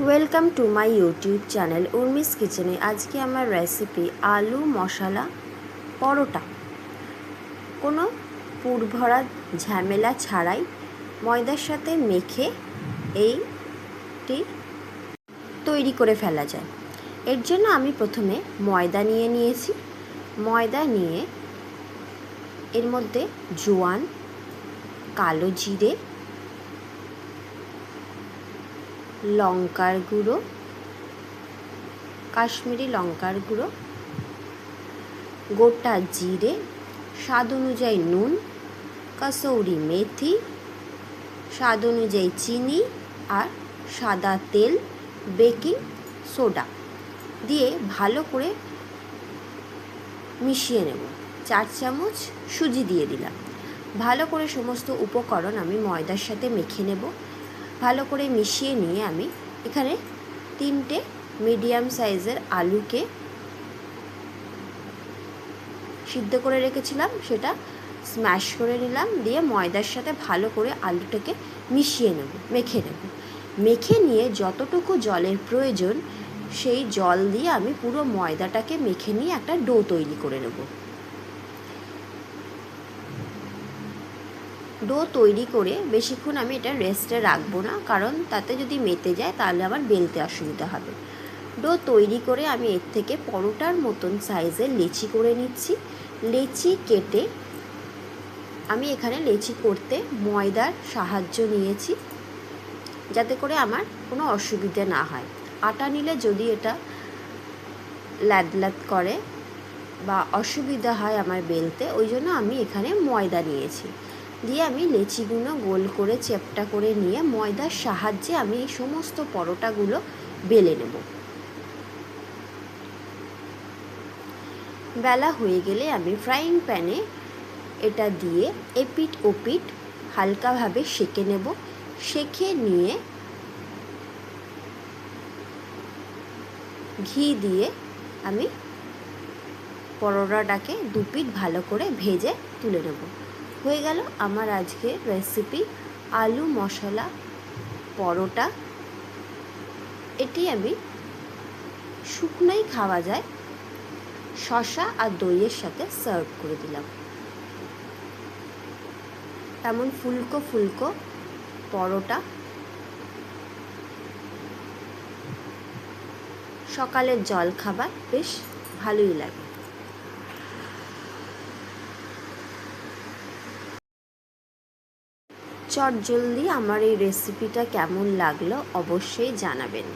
Welcome to my YouTube channel Urmi's কিচেনে। আজকে আমার রেসিপি আলু মশলা পরোটা। কোনো পুর ভরা ঝামেলা ছাড়াই ময়দার সাথে মেখে এইটি তৈরি করে ফেলা যায়। এর জন্য আমি প্রথমে ময়দা নিয়ে নিয়েছি। ময়দা নিয়ে এর মধ্যে জোয়ান, কালো জিরে, লঙ্কার গুঁড়ো, কাশ্মীরি লঙ্কার গুঁড়ো, গোটা জিরে, স্বাদ অনুযায়ী নুন, কসৌরি মেথি, স্বাদ অনুযায়ী চিনি আর সাদা তেল, বেকিং সোডা দিয়ে ভালো করে মিশিয়ে নেব। 4 চামচ সুজি দিয়ে দিলাম। ভালো করে সমস্ত উপকরণ আমি ময়দার সাথে মেখে নেব। ভালো করে মিশিয়ে নিয়ে আমি এখানে 3টে মিডিয়াম সাইজের আলুকে সিদ্ধ করে রেখেছিলাম, সেটা স্ম্যাশ করে নিলাম। দিয়ে ময়দার সাথে ভালো করে আলুটাকে মিশিয়ে নেব, মেখে নেব। মেখে নিয়ে যতটুকু জলের প্রয়োজন সেই জল দিয়ে আমি পুরো ময়দাটাকে মেখে নিয়ে একটা ডো তৈরি করে নেব। ডো তৈরি করে বেশিক্ষণ আমি এটা রেস্টে রাখবো না, কারণ তাতে যদি মেতে যায় তাহলে আমার বেলতে অসুবিধা হবে। ডো তৈরি করে আমি এর থেকে পরোটার মতন সাইজের লেচি করে নিচ্ছি। লেচি কেটে আমি এখানে লেচি করতে ময়দার সাহায্য নিয়েছি, যাতে করে আমার কোনো অসুবিধা না হয়। আটা নিলে যদি এটা ল্যাদ করে বা অসুবিধা হয় আমার বেলতে, ওই জন্য আমি এখানে ময়দা নিয়েছি। দিয়ে আমি লেচিগুলো গোল করে চ্যাপ্টা করে নিয়ে ময়দার সাহায্যে আমি এই সমস্ত পরোটাগুলো বেলে নেব। বেলা হয়ে গেলে আমি ফ্রাইং প্যানে এটা দিয়ে এপিট ওপিট হালকাভাবে সেঁকে নেব। সেঁকে নিয়ে ঘি দিয়ে আমি পরোটাটাকে 2 পিঠ ভালো করে ভেজে তুলে নেব। হয়ে গেল আমার আজকের রেসিপি আলু মশলা পরোটা। এটি আমি শুকনোই খাওয়া যায়, শসা আর দইয়ের সাথে সার্ভ করে দিলাম। তেমন ফুলকো ফুলকো পরোটা সকালের জল খাবার বেশ ভালোই লাগে। চটজলদি আমার এই রেসিপিটা কেমন লাগলো অবশ্যই জানাবেন।